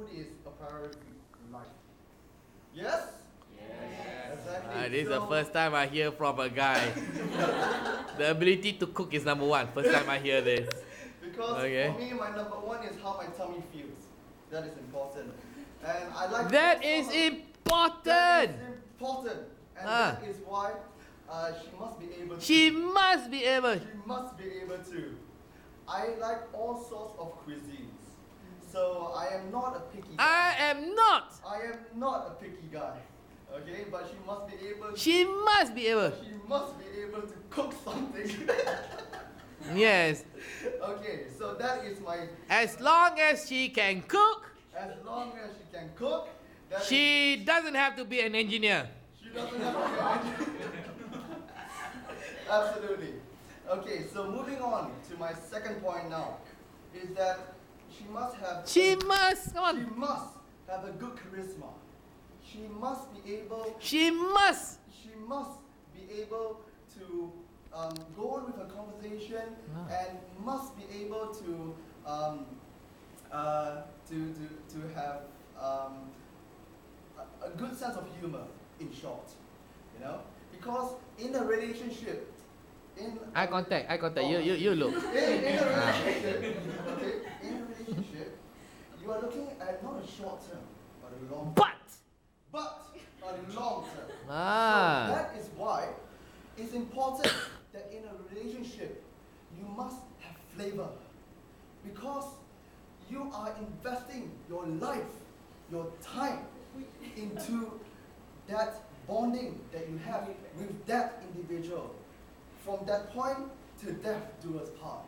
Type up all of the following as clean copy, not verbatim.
food is a priority in life. Yes? Yes. Exactly. This is the first time I hear from a guy. The ability to cook is number one. First time I hear this. Because for me, my number one is how my tummy feels. That is important. And I like that is important. That is important. And that is why she must be able to. She must be able. She must be able to. I like all sorts of cuisines. So I am not a picky guy. I am not. I am not a picky guy. Okay, but she must be able. She must be able. She must be able to cook something. Yes. Okay, so that is my. As long as she can cook. As long as she can cook. She doesn't have to be an engineer. She doesn't have to be an engineer. Absolutely. Okay, so moving on to my second point now, is that she must have. She must have a good charisma. She must be able. She must be able to go on with her conversation and must be able to have a good sense of humor. In short, you know, because in a relationship. Eye contact. You look. In a relationship, you are looking at not a short term, but a long term. But a long term. So that is why it's important that in a relationship, you must have flavor. Because you are investing your life, your time into that bonding that you have with that individual. From that point to death do us part.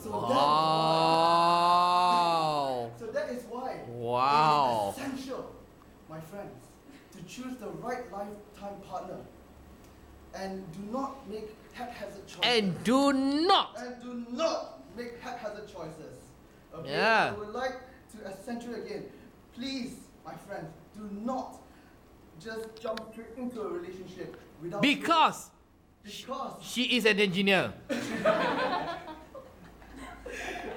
So that is why it is essential, my friends, to choose the right lifetime partner. And do not make haphazard choices. And do not make haphazard choices. Okay? Yeah. I would like to accentuate again. Please, my friends, do not just jump straight into a relationship without. Because she is an engineer. That's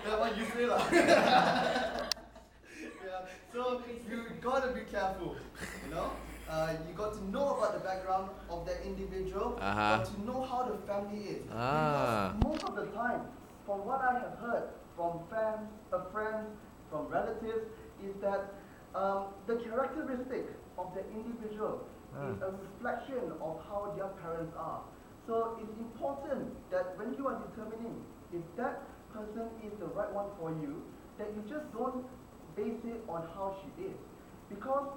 what you say, lah. Yeah. So you gotta be careful. You know, you got to know about the background of that individual. Got to know how the family is. Because most of the time, from what I have heard from friends, from relatives, is that the characteristic of the individual is a reflection of how their parents are. So it's important that when you are determining if that person is the right one for you, that you just don't base it on how she is. Because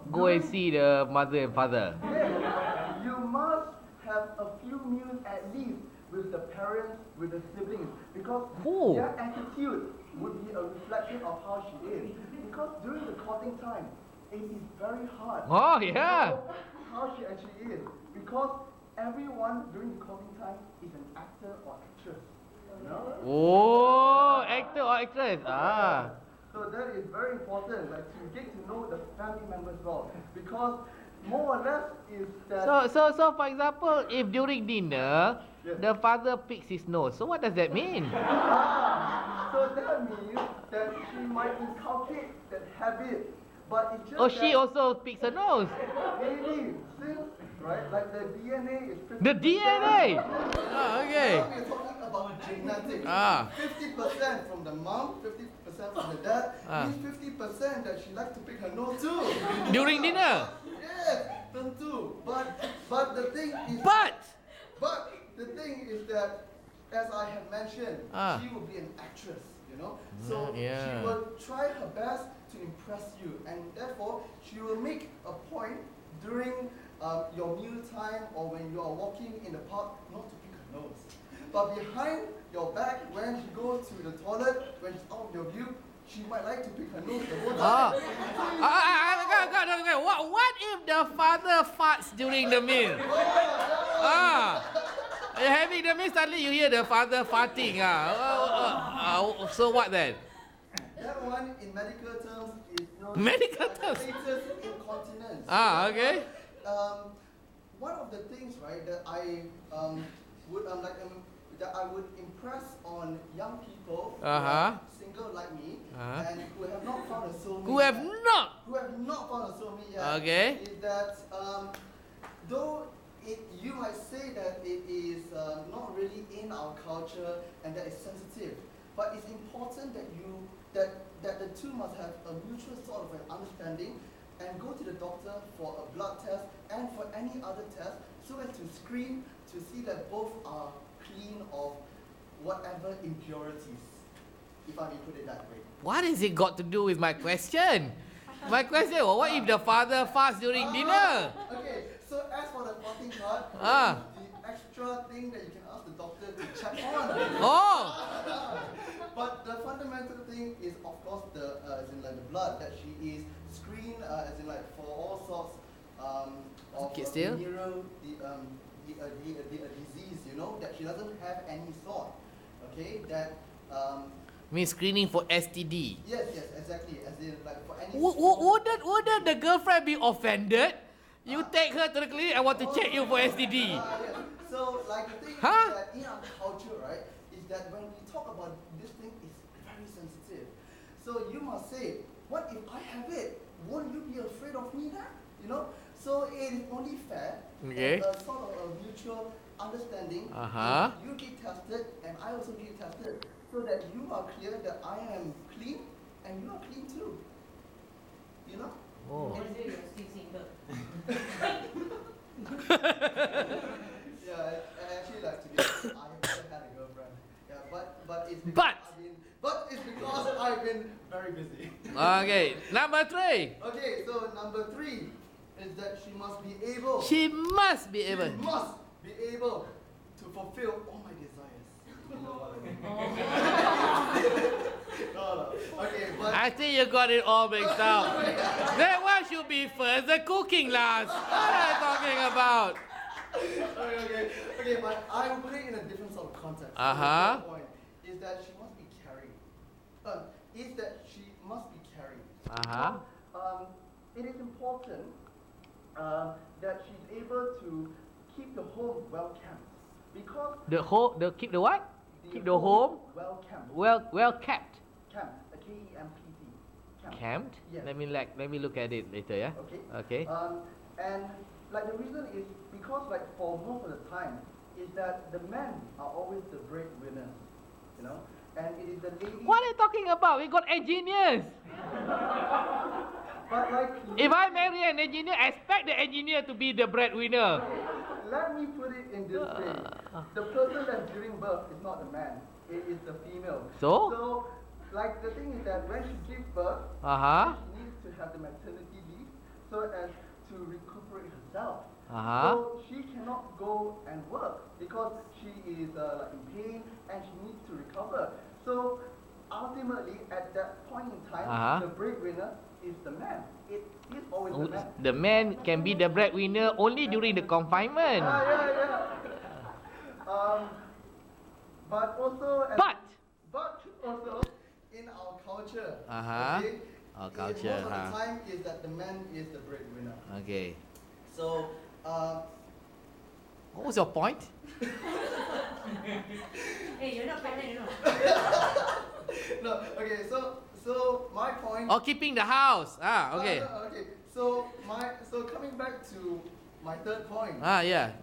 go and see the mother and father. Yes, you must have a few meals at least with the parents, with the siblings, because their attitude would be a reflection of how she is. Because during the courting time, it is very hard to know how she actually is. Because everyone during the courting time is an actor or actress. You know? Actor or actress. So that is very important, like to get to know the family members well. Because more or less is that. So for example, if during dinner the father picks his nose, so what does that mean? So that means that she might inculcate that habit. But it's just she also picks her nose. Maybe, since, right, like the DNA is 50%. The DNA? Okay. Now we're talking about genetics. 50% from the mom, 50% from the dad, means 50% that she likes to pick her nose too. During dinner? Yes, tentu. But the thing is... But the thing is that, as I have mentioned, she will be an actress, you know. So she will try her best to impress you, and therefore she will make a point during your meal time or when you are walking in the park not to pick her nose. But behind your back, when she goes to the toilet, when she's out of your view, she might like to pick her nose the whole time. What if the father farts during the meal? You're having the meal, suddenly you hear the father farting. So what then? That one in medical terms is medical terms. Fetus incontinence. Okay. One of the things, right, that I would that I would impress on young people who are single like me and who have not found a soulmate. Who have not found a soulmate yet. Okay. Is that though you might say that it is not really in our culture and that it's sensitive, but it's important that the two must have a mutual sort of an understanding and go to the doctor for a blood test and for any other test so as to screen to see that both are clean of whatever impurities, if I may put it that way. What has it got to do with my question? My question, well, what if the father fasts during dinner? Okay, so as for the fasting part, the extra thing that you can ask the doctor to check on. But the fundamental thing is, of course, as in like the blood that she is screened, as in like for all sorts of venereal disease, you know, that she doesn't have any sort. Okay, that. Means screening for STD. Yes, exactly. As in like for any. Wouldn't the girlfriend be offended? You take her to the clinic. I want to check you for STD. Yes. So like the thing is that in our culture, right, is that when we talk about this thing, it's very sensitive. So you must say, what if I have it? Won't you be afraid of me then? You know. So it is only fair. Okay. A sort of a mutual understanding. You get tested and I also get tested, so that you are clear that I am clean and you are clean too. You know? Or is it you're still single? Yeah, I actually like to be honest, I have never had a girlfriend. Yeah, but it's because I've been very busy. Okay, number 3. Okay, so number 3 is that she must be able. She must be able to fulfill all my desires. You know what I mean? No. Okay, but I think you got it all mixed up. That one should be first, the cooking last. What are you talking about? Okay, but I will put it in a different sort of context. The point is that she must be carried. It is important that she's able to keep the home well kept, because keep the what? Keep the home well kept. Well kept. Kept, K-E-M-P-T. Camped? Yes. Let me look at it later, yeah? Okay. And like the reason is because like for most of the time is that the men are always the breadwinners, you know, and it is the lady. What are you talking about? We got engineers. But like, if I marry an engineer, I expect the engineer to be the breadwinner. Okay, let me put it in this way: the person that's giving birth is not the man; it is the female. So, like the thing is that when she gives birth, she needs to have the maternity leave so as to recuperate herself. So she cannot go and work because she is like in pain and she needs to recover. So ultimately, at that point in time, the breadwinner is the man. It is always the man. The man can be the breadwinner only during the confinement. But also in our culture. Okay, our culture. Most of the time is that the man is the breadwinner. Okay. So, what was your point? Hey, you're not pregnant, you know. No, okay, so my point. Keeping the house. Okay. Okay. So coming back to my third point.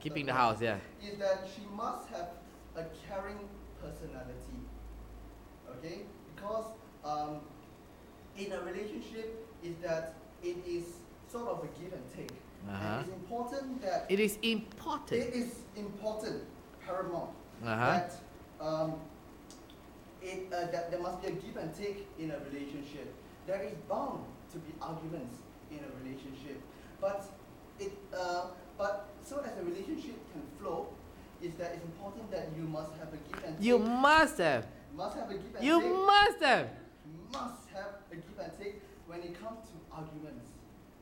Keeping the house, is that she must have a caring personality. Okay? Because in a relationship is that it is sort of a give and take. And it's important that it is important, paramount, that that there must be a give and take in a relationship. There is bound to be arguments in a relationship, but so as a relationship can flow, is that it's important that you must have a give and take. You must have. Must have a give and take. You must have. Must have a give and take when it comes to arguments.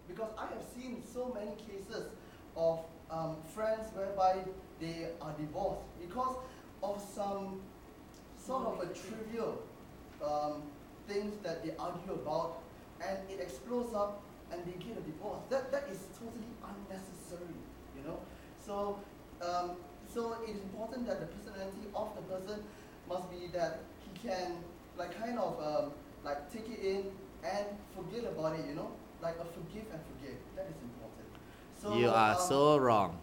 Because I have seen so many cases of friends whereby they are divorced because of some sort of a trivial things that they argue about, and it explodes up and they get a divorce. That is totally unnecessary, you know. So So it is important that the personality of the person must be that he can like kind of like take it in and forget about it, you know, like a forgive and forget. That is important. So You are so wrong.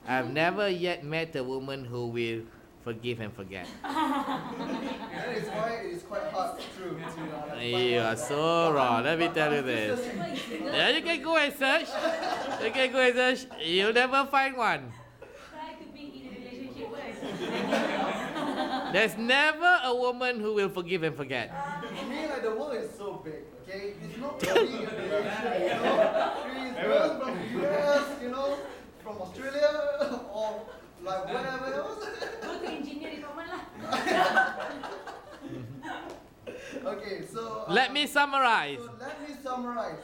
I've never yet met a woman who will forgive and forget. That is why it is quite hard to You are so wrong. Let me tell you this. Yeah, you can go and search. You can go and search. You'll never find one. Try to be in a relationship first. There's never a woman who will forgive and forget. I mean, like the world is so big, okay? It's not only in Malaysia, you know. It's girls from the US, you know, from Australia, or like whatever else. Go to engineering department lah. Okay, so Let me summarize. So let me summarize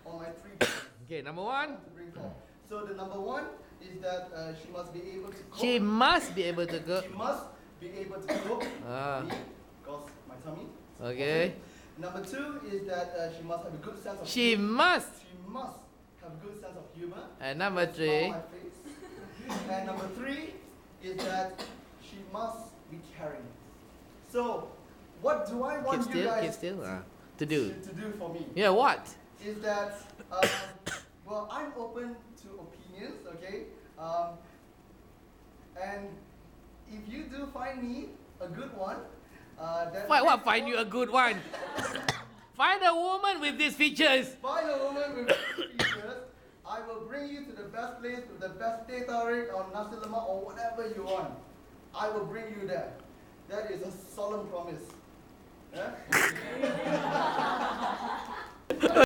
on my 3 points. Okay, number one. To bring forth. So the number 1 is that she must be able to cook. She must be able to cook. She must be able to cook. Because my tummy. Okay. Number 2 is that she must have a good sense of She humor. must. She must have a good sense of humor. And number Smile 3. on my face. And number 3 is that she must be caring. So, what do I want you guys To do. to do for me? Yeah, what? Is that, well, I'm open to opinions, okay? And if you do find me a good one, then... What find you a good one? Find a woman with these features. Find a woman with these features. I will bring you to the best place with the best teh tarik or nasi lemak or whatever you want. I will bring you there. That is a solemn promise. Yeah?